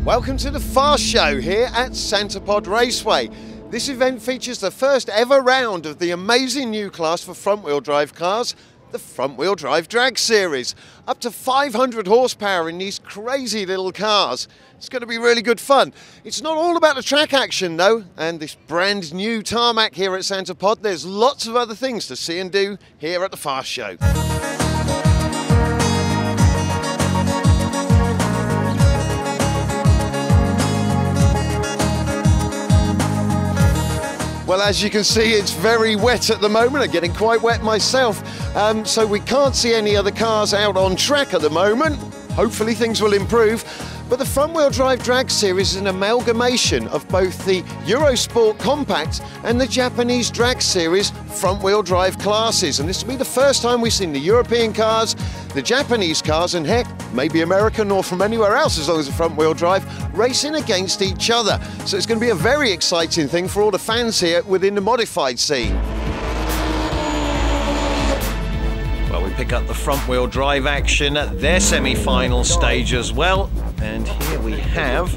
Welcome to the Fast Show here at Santa Pod Raceway. This event features the first ever round of the amazing new class for front-wheel drive cars, the front-wheel drive drag series. Up to 500 horsepower in these crazy little cars. It's going to be really good fun. It's not all about the track action though, and this brand new tarmac here at Santa Pod. There's lots of other things to see and do here at the Fast Show. Well, as you can see, it's very wet at the moment. I'm getting quite wet myself. So we can't see any other cars out on track at the moment. Hopefully things will improve. But the front-wheel drive drag series is an amalgamation of both the Eurosport Compact and the Japanese drag series front-wheel drive classes. And this will be the first time we've seen the European cars, the Japanese cars, and heck, maybe American or from anywhere else as long as it's front-wheel drive, racing against each other. So it's going to be a very exciting thing for all the fans here within the modified scene. Well, we pick up the front-wheel drive action at their semi-final stage as well. And here we have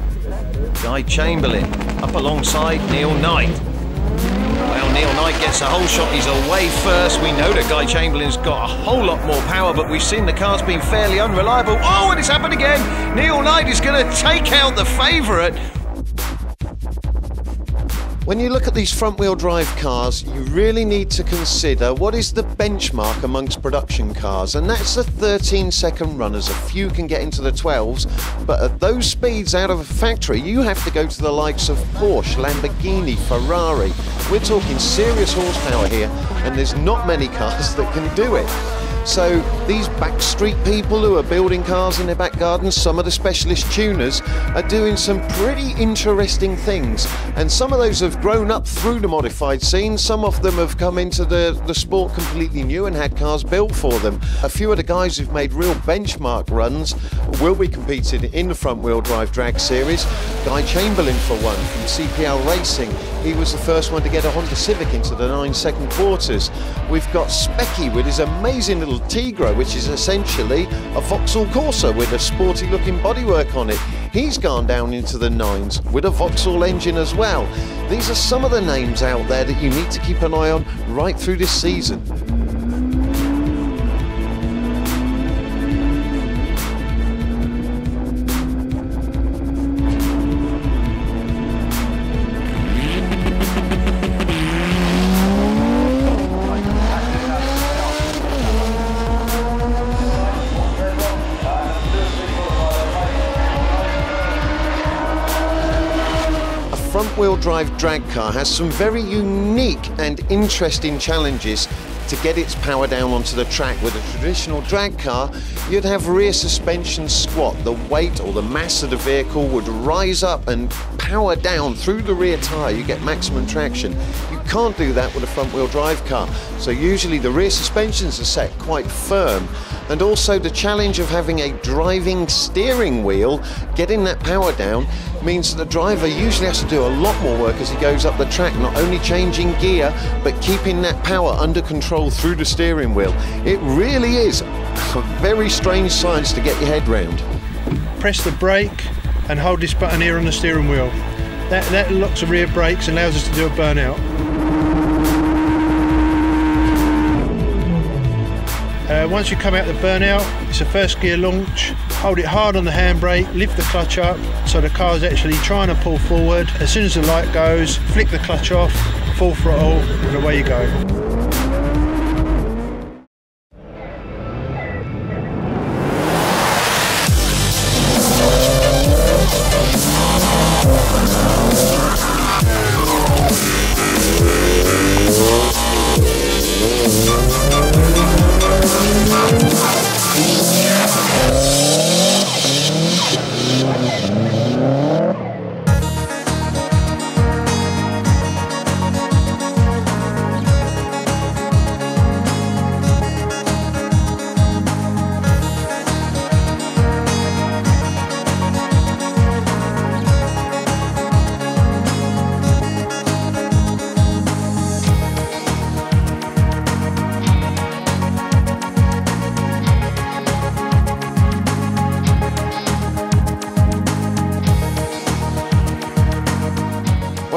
Guy Chamberlain up alongside Neil Knight. Well, Neil Knight gets a whole shot. He's away first. We know that Guy Chamberlain's got a whole lot more power, but we've seen the car's been fairly unreliable. Oh, and it's happened again. Neil Knight is going to take out the favourite. When you look at these front-wheel drive cars, you really need to consider what is the benchmark amongst production cars, and that's the 13-second runners. A few can get into the 12s, but at those speeds out of a factory, you have to go to the likes of Porsche, Lamborghini, Ferrari. We're talking serious horsepower here, and there's not many cars that can do it. So these backstreet people who are building cars in their back gardens, some of the specialist tuners, are doing some pretty interesting things. And some of those have grown up through the modified scene. Some of them have come into the sport completely new and had cars built for them. A few of the guys who've made real benchmark runs will be competing in the front-wheel drive drag series. Guy Chamberlain, for one, from CPL Racing. He was the first one to get a Honda Civic into the 9-second quarters. We've got Specky with his amazing little Tigro, which is essentially a Vauxhall Corsa with a sporty looking bodywork on it. He's gone down into the 9s with a Vauxhall engine as well. These are some of the names out there that you need to keep an eye on right through this season. Front-wheel drive drag car has some very unique and interesting challenges to get its power down onto the track. With a traditional drag car, you'd have rear suspension squat. The weight or the mass of the vehicle would rise up and power down through the rear tyre. You get maximum traction. You can't do that with a front-wheel drive car. So usually the rear suspensions are set quite firm. And also the challenge of having a driving steering wheel, getting that power down, means that the driver usually has to do a lot more work as he goes up the track, not only changing gear, but keeping that power under control through the steering wheel. It really is a very strange science to get your head round. Press the brake and hold this button here on the steering wheel. That locks the rear brakes and allows us to do a burnout. Once you come out the burnout, it's a first gear launch. Hold it hard on the handbrake, lift the clutch up so the car is actually trying to pull forward. As soon as the light goes, flick the clutch off, full throttle, and away you go.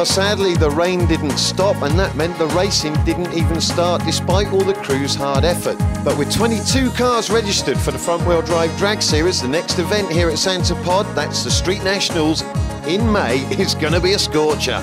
Well, sadly, the rain didn't stop, and that meant the racing didn't even start despite all the crew's hard effort. But with 22 cars registered for the front-wheel drive drag series, the next event here at Santa Pod, that's the Street Nationals in May, is going to be a scorcher.